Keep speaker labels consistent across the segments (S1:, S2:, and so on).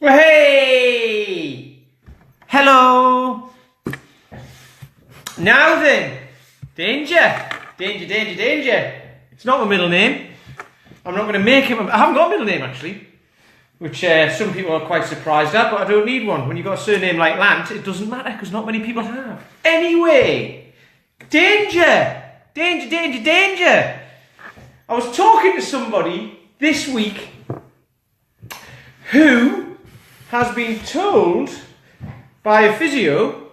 S1: Well, hey! Hello! Now then, danger! Danger, danger, danger! It's not my middle name. I'm not going to make it. I haven't got a middle name actually, which some people are quite surprised at, but I don't need one. When you've got a surname like Lant, it doesn't matter because not many people have. Anyway, danger! Danger, danger, danger! I was talking to somebody this week who has been told by a physio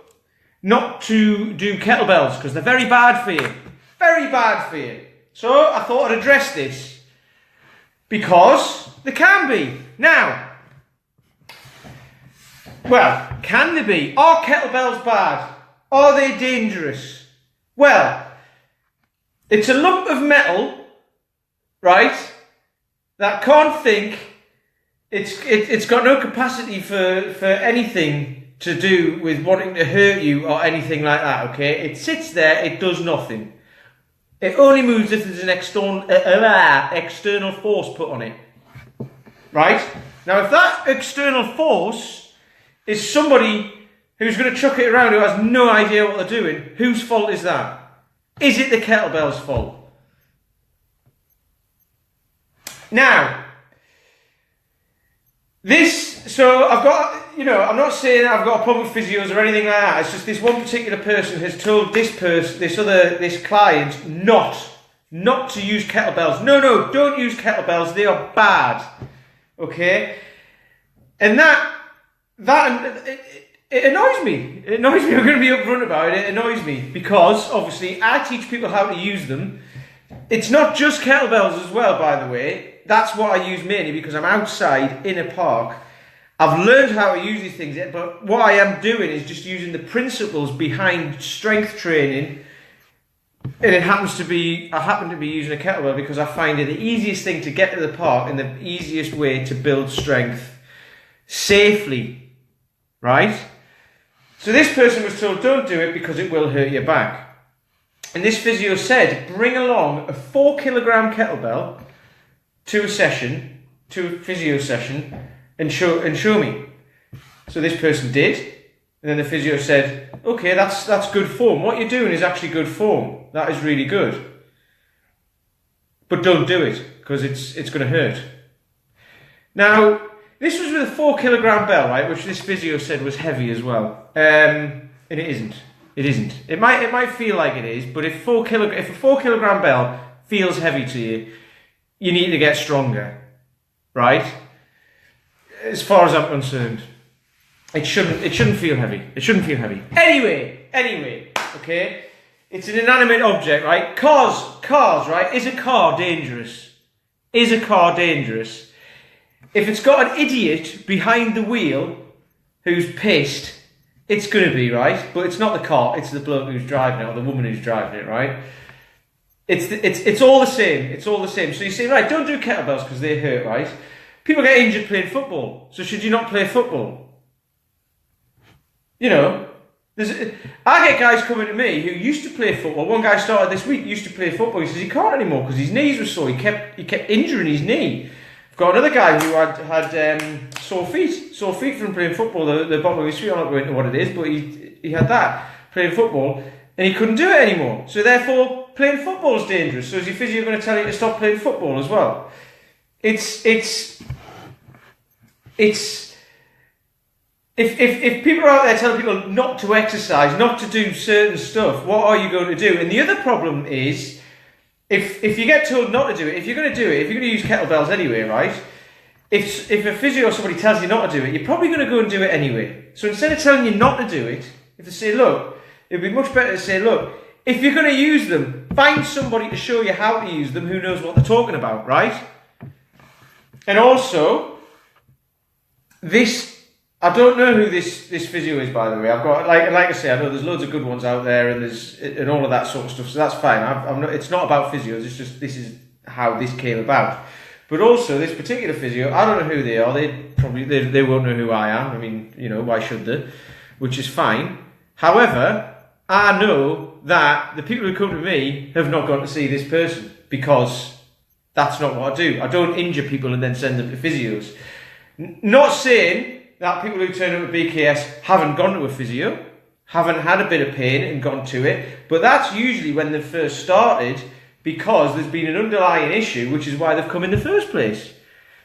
S1: not to do kettlebells because they're very bad for you. Very bad for you. So I thought I'd address this because they can be. Now, well, can they be? Are kettlebells bad? Are they dangerous? Well, it's a lump of metal, right, that can't think. It's got no capacity for anything to do with wanting to hurt you or anything like that, okay? It sits there, it does nothing. It only moves if there's an external force put on it, right? Now, if that external force is somebody who's going to chuck it around who has no idea what they're doing, whose fault is that? Is it the kettlebell's fault? Now, so I've got, I'm not saying I've got a problem with physios or anything like that. It's just this one particular person has told this client not to use kettlebells. No, don't use kettlebells. They are bad. Okay? And that it annoys me. It annoys me. I'm going to be upfront about it. It annoys me because obviously I teach people how to use them. It's not just kettlebells as well, by the way. That's what I use mainly because I'm outside in a park. I've learned how to use these things, but what I am doing is just using the principles behind strength training. And I happen to be using a kettlebell because I find it the easiest thing to get to the park and the easiest way to build strength safely, right? So this person was told, don't do it because it will hurt your back. And this physio said, bring along a 4 kilogram kettlebell to a physio session, and show me. So this person did, and then the physio said, okay, that's good form. What you're doing is actually good form. That is really good. But don't do it, because it's going to hurt. Now, this was with a 4 kilogram bell, right, which this physio said was heavy as well. And it isn't. It isn't. It might feel like it is, but if a 4 kilogram bell feels heavy to you, you need to get stronger, right? As far as I'm concerned, it shouldn't feel heavy. It shouldn't feel heavy. Anyway, okay? It's an inanimate object, right? Cars, right? Is a car dangerous? Is a car dangerous? If it's got an idiot behind the wheel who's pissed, it's going to be, right? But it's not the car, it's the bloke who's driving it or the woman who's driving it, right? It's all the same. It's all the same. So you say, right, don't do kettlebells because they hurt, right? People get injured playing football. So should you not play football? I get guys coming to me who used to play football. One guy started this week, used to play football. He says he can't anymore because his knees were sore. He kept injuring his knee. I've got another guy who had sore feet from playing football. The bottom of his feet, I'm not going into what it is, but he had that playing football and he couldn't do it anymore. So therefore, playing football is dangerous. So is your physio going to tell you to stop playing football as well? If people are out there telling people not to exercise, not to do certain stuff, what are you going to do? And the other problem is, if you get told not to do it, if you're going to do it, if you're going to use kettlebells anyway, right? If a physio or somebody tells you not to do it, you're probably going to go and do it anyway. So instead of telling you not to do it, if they say, look, it'd be much better to say, look, if you're going to use them, find somebody to show you how to use them who knows what they're talking about, right? And also, I don't know who this physio is, by the way. I've got, like I say, I know there's loads of good ones out there and all of that sort of stuff, so that's fine. It's not about physios, it's just this is how this came about. But also, this particular physio, I don't know who they are. They won't know who I am. I mean, why should they? Which is fine. However, I know that the people who come to me have not gone to see this person because that's not what I do. I don't injure people and then send them to physios. Not saying that people who turn up at BKS haven't gone to a physio, haven't had a bit of pain and gone to it, but that's usually when they've first started because there's been an underlying issue, which is why they've come in the first place.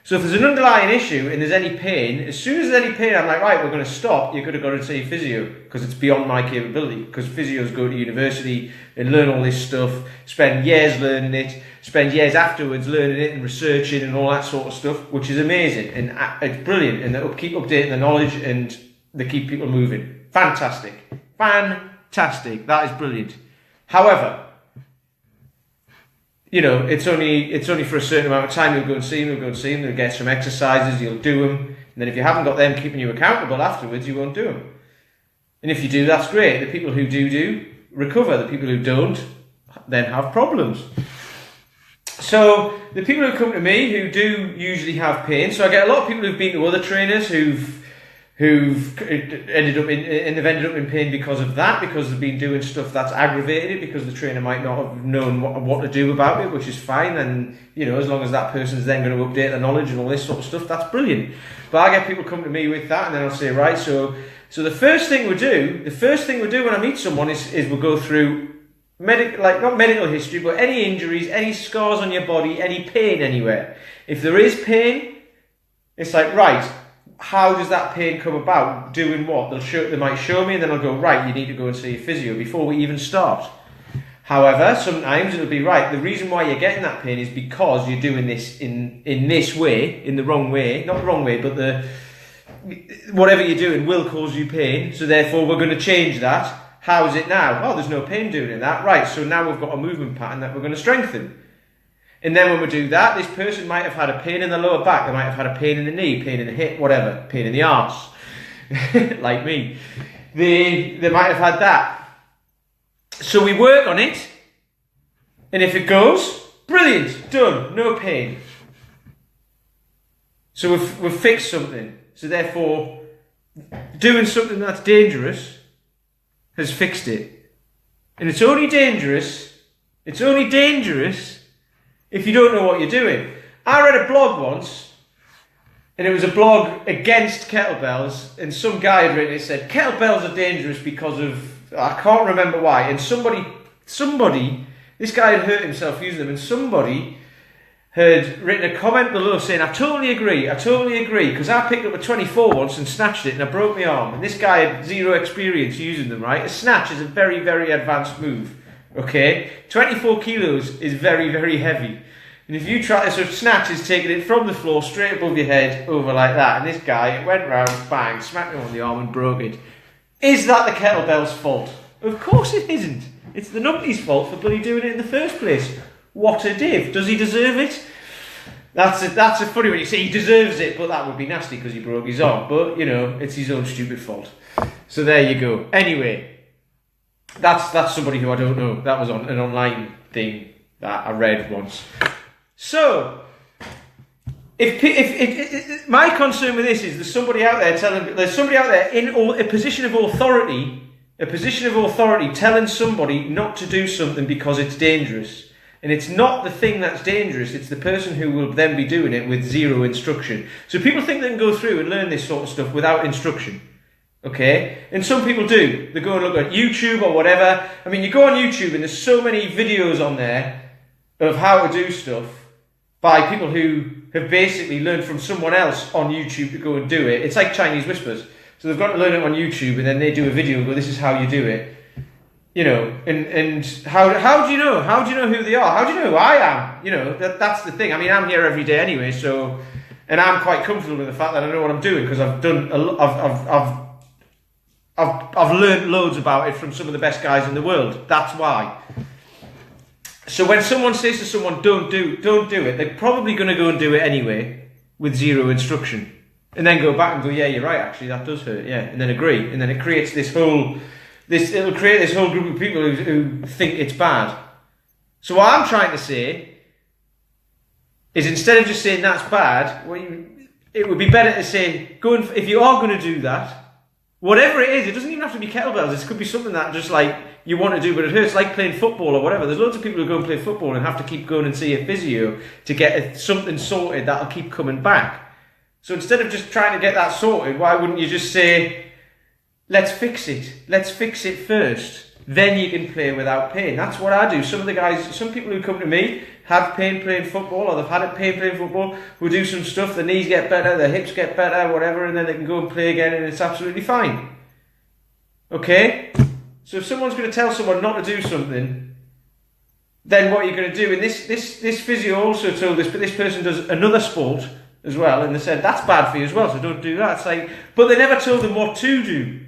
S1: So if there's an underlying issue and there's any pain, as soon as there's any pain, I'm like, right, we're going to stop. You're going to go and see a physio because it's beyond my capability. Because physios go to university and learn all this stuff, spend years learning it, spend years afterwards learning it and researching and all that sort of stuff, which is amazing and it's brilliant. And they keep updating the knowledge and they keep people moving. Fantastic. Fantastic. That is brilliant. However, you know, it's only for a certain amount of time. You'll go and see them, they'll get some exercises, you'll do them, and then if you haven't got them keeping you accountable afterwards, you won't do them. And if you do, that's great. The people who do recover. The people who don't then have problems. So the people who come to me who do usually have pain, so I get a lot of people who've been to other trainers who've ended up in pain because of that, because they've been doing stuff that's aggravated it, because the trainer might not have known what to do about it, which is fine. And you know, as long as that person's then going to update their knowledge and all this sort of stuff, that's brilliant. But I get people come to me with that, and then I'll say, right, so the first thing we do when I meet someone is we'll go through not medical history, but any injuries, any scars on your body, any pain anywhere. If there is pain, it's like, right, how does that pain come about? Doing what? They might show me, and then I'll go, right, you need to go and see a physio before we even start. However, sometimes it'll be, right, the reason why you're getting that pain is because you're doing this in this way, in the wrong way, not the wrong way, but whatever you're doing will cause you pain, so therefore we're going to change that. How is it now? Oh, there's no pain doing that. Right, so now we've got a movement pattern that we're going to strengthen. And then when we do that, this person might have had a pain in the lower back, they might have had a pain in the knee, pain in the hip, whatever, pain in the arse, like me. They might have had that. So we work on it, and if it goes, brilliant, done, no pain. So we've fixed something. So therefore, doing something that's dangerous has fixed it. And it's only dangerous if you don't know what you're doing. I read a blog once, and it was a blog against kettlebells, and some guy had written it, said, kettlebells are dangerous because of, I can't remember why, and somebody, this guy had hurt himself using them, and somebody had written a comment below saying, I totally agree, because I picked up a 24 once and snatched it, and I broke my arm, and this guy had zero experience using them, right? A snatch is a very, very advanced move. Okay, 24 kilos is very, very heavy. And if you try, so snatch is taking it from the floor straight above your head over like that. And this guy went round, bang, smacked him on the arm and broke it. Is that the kettlebell's fault? Of course it isn't. It's the numpty's fault for bloody doing it in the first place. What a div. Does he deserve it? That's a funny one. You say he deserves it, but that would be nasty because he broke his arm. But, you know, it's his own stupid fault. So there you go. Anyway. That's somebody who I don't know. That was on an online thing that I read once. So, if my concern with this is there's somebody out there in a position of authority, telling somebody not to do something because it's dangerous. And it's not the thing that's dangerous, it's the person who will then be doing it with zero instruction. So people think they can go through and learn this sort of stuff without instruction. Okay, and some people do. They go and look at YouTube or whatever. I mean, you go on YouTube and there's so many videos on there of how to do stuff by people who have basically learned from someone else on YouTube to go and do it. It's like Chinese whispers. So they've got to learn it on YouTube and then they do a video and go, this is how you do it. You know, and how do you know? How do you know who they are? How do you know who I am? You know, that's the thing. I mean, I'm here every day anyway, so, and I'm quite comfortable with the fact that I know what I'm doing because I've done a lot. I've learned loads about it from some of the best guys in the world. That's why. So when someone says to someone, don't do it, they're probably going to go and do it anyway with zero instruction. And then go back and go, yeah, you're right, actually, that does hurt, yeah. And then agree. And then it creates it'll create this whole group of people who think it's bad. So what I'm trying to say is instead of just saying that's bad, it would be better to say, if you are going to do that, whatever it is, it doesn't even have to be kettlebells. It could be something that just like you want to do, but it hurts, like playing football or whatever. There's loads of people who go and play football and have to keep going and see a physio to get something sorted that'll keep coming back. So instead of just trying to get that sorted, why wouldn't you just say, let's fix it. Let's fix it first. Then you can play without pain. That's what I do. Some people who come to me have pain playing football, or they've had pain playing football, who do some stuff, their knees get better, their hips get better, whatever, and then they can go and play again and it's absolutely fine. Okay? So if someone's going to tell someone not to do something, then what you're going to do, and this physio also told this, but this person does another sport as well, and they said, that's bad for you as well, so don't do that. It's like, but they never told them what to do.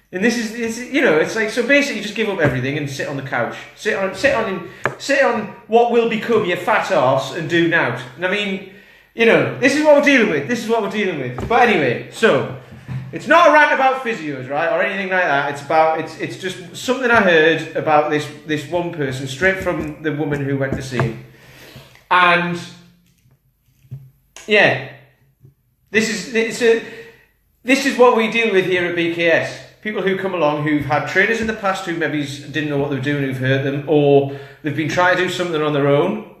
S1: And it's like, so basically just give up everything and sit on the couch. Sit on what will become your fat arse and do nout. And I mean, this is what we're dealing with. But anyway, so, it's not a rant about physios, right, or anything like that. It's just something I heard about this one person, straight from the woman who went to see him. And, yeah, this is what we deal with here at BKS. People who come along who've had trainers in the past who maybe didn't know what they were doing, who've hurt them, or they've been trying to do something on their own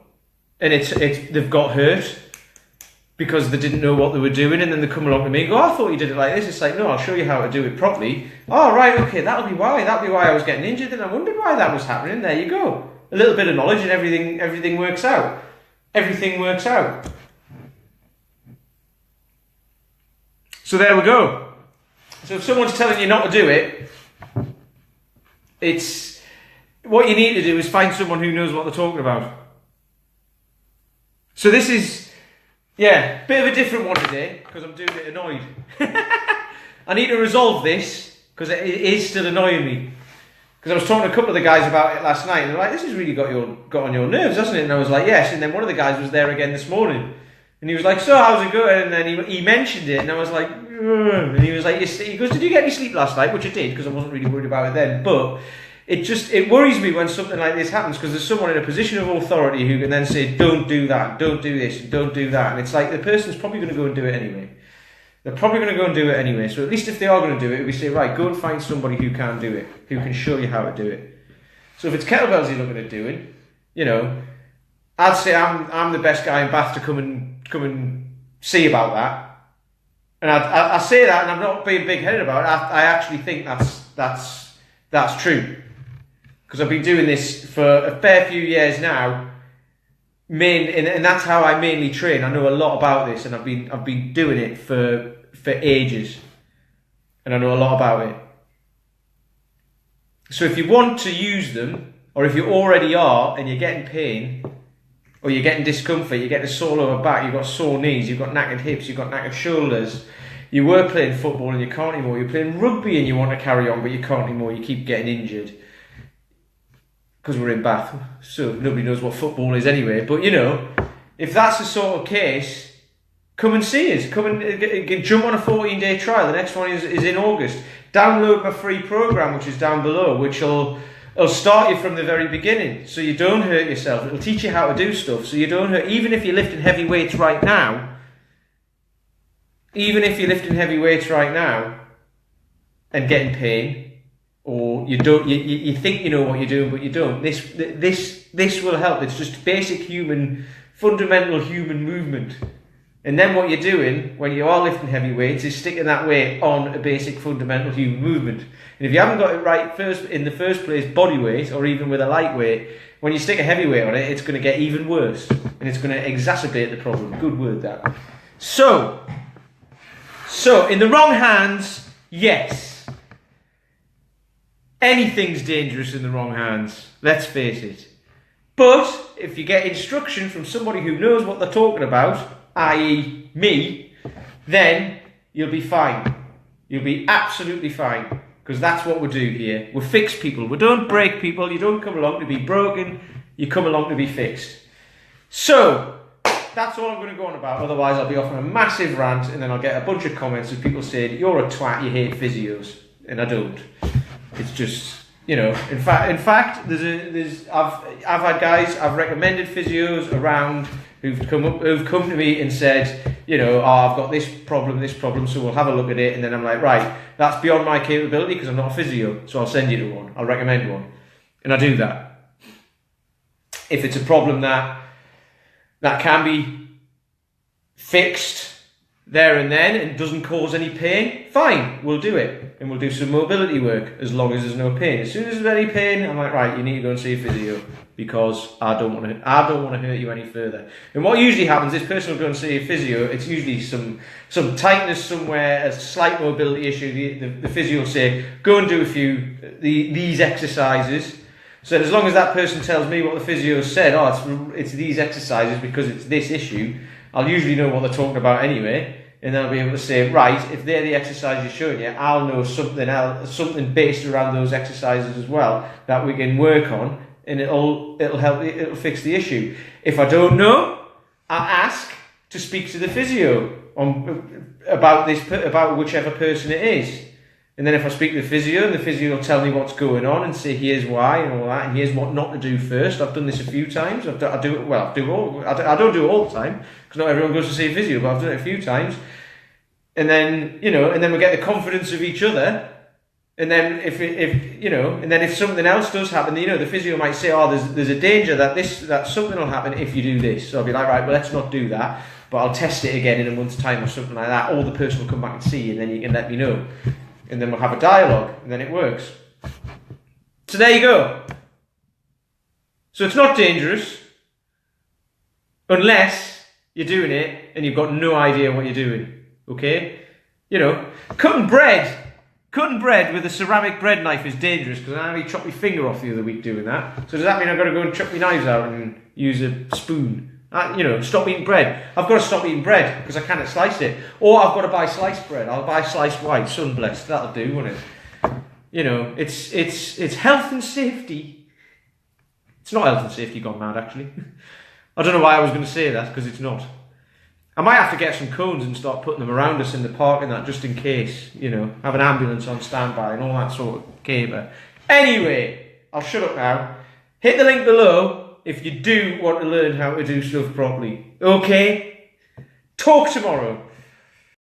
S1: and they've got hurt because they didn't know what they were doing, and then they come along to me and go, I thought you did it like this. It's like, no, I'll show you how to do it properly. Oh, right, okay, that'll be why I was getting injured, and I wondered why that was happening. There you go. A little bit of knowledge and everything works out. Everything works out. So there we go. So if someone's telling you not to do it, it's what you need to do is find someone who knows what they're talking about. So this is, bit of a different one today because I'm doing it annoyed. I need to resolve this because it is still annoying me. Because I was talking to a couple of the guys about it last night and they're like, this has really got on your nerves, hasn't it? And I was like, yes. And then one of the guys was there again this morning. And he was like, so how's it going? And then he mentioned it and I was like, ugh. And he was like, he goes, did you get any sleep last night? Which I did because I wasn't really worried about it then. But it worries me when something like this happens because there's someone in a position of authority who can then say, don't do that, don't do this, don't do that. And it's like the person's probably going to go and do it anyway. They're probably going to go and do it anyway. So at least if they are going to do it, we say, right, go and find somebody who can do it, who can show you how to do it. So if it's kettlebells you're looking at doing, I'd say I'm the best guy in Bath to come and see about that. And I say that, and I'm not being big-headed about it. I actually think that's true, because I've been doing this for a fair few years now. And that's how I mainly train. I know a lot about this, and I've been doing it for ages, and I know a lot about it. So if you want to use them, or if you already are and you're getting pain, or you're getting discomfort, you're getting a sore lower back, you've got sore knees, you've got knackered hips, you've got knackered shoulders, you were playing football and you can't anymore, you're playing rugby and you want to carry on but you can't anymore, you keep getting injured. Because we're in Bath, so nobody knows what football is anyway, but if that's the sort of case, come and see us, come and jump on a 14-day trial. The next one is in August. Download my free program, which is down below, which will start you from the very beginning, so you don't hurt yourself. It'll teach you how to do stuff, so you don't hurt. Even if you're lifting heavy weights right now, and getting pain, or you think you know what you're doing, but you don't. This will help. It's just basic fundamental human movement. And then what you're doing when you are lifting heavy weights is sticking that weight on a basic fundamental human movement. And if you haven't got it right in the first place, body weight, or even with a lightweight, when you stick a heavy weight on it, it's going to get even worse. And it's going to exacerbate the problem. Good word, that. So in the wrong hands, yes. Anything's dangerous in the wrong hands. Let's face it. But if you get instruction from somebody who knows what they're talking about, i.e. me, then you'll be fine. You'll be absolutely fine. Because that's what we do here. We fix people. We don't break people. You don't come along to be broken. You come along to be fixed. So, that's all I'm going to go on about. Otherwise, I'll be off on a massive rant and then I'll get a bunch of comments of people saying, you're a twat, you hate physios. And I don't. It's just, in fact, I've had guys, I've recommended physios around who've come to me and said, I've got this problem, so we'll have a look at it. And then I'm like, right, that's beyond my capability because I'm not a physio, so I'll send you to one. I'll recommend one. And I do that. If it's a problem that can be fixed, there and then and doesn't cause any pain, fine, we'll do it. And we'll do some mobility work as long as there's no pain. As soon as there's any pain, I'm like, right, you need to go and see a physio because I don't want to hurt you any further. And what usually happens, this person will go and see a physio, it's usually some tightness somewhere, a slight mobility issue. The physio will say, go and do a few these exercises. So as long as that person tells me what the physio said, it's these exercises because it's this issue, I'll usually know what they're talking about anyway, and then I'll be able to say, right, if they're the exercises you're showing you, I'll know something else, something based around those exercises as well that we can work on, and it'll help, it'll fix the issue. If I don't know, I'll ask to speak to the physio about whichever person it is. And then if I speak to the physio, and the physio will tell me what's going on and say, here's why and all that, and here's what not to do first. I've done this a few times. I don't do it all the time, because not everyone goes to see a physio, but I've done it a few times. And then, and then we get the confidence of each other. And then if something else does happen, the physio might say, there's a danger that something will happen if you do this. So I'll be like, right, well, let's not do that, but I'll test it again in a month's time or something like that. Or the person will come back and see you, and then you can let me know. And then we'll have a dialogue, and then it works. So there you go. So it's not dangerous, unless you're doing it and you've got no idea what you're doing, okay? Cutting bread with a ceramic bread knife is dangerous, because I nearly chopped my finger off the other week doing that. So does that mean I've got to go and chuck my knives out and use a spoon? Stop eating bread. I've got to stop eating bread because I can't slice it. Or I've got to buy sliced bread. I'll buy sliced white, sun blessed. That'll do, won't it? It's health and safety. It's not health and safety gone mad, actually. I don't know why I was going to say that, because it's not. I might have to get some cones and start putting them around us in the park and that, just in case, have an ambulance on standby and all that sort of caper. Anyway, I'll shut up now. Hit the link below if you do want to learn how to do stuff properly. Okay? Talk tomorrow.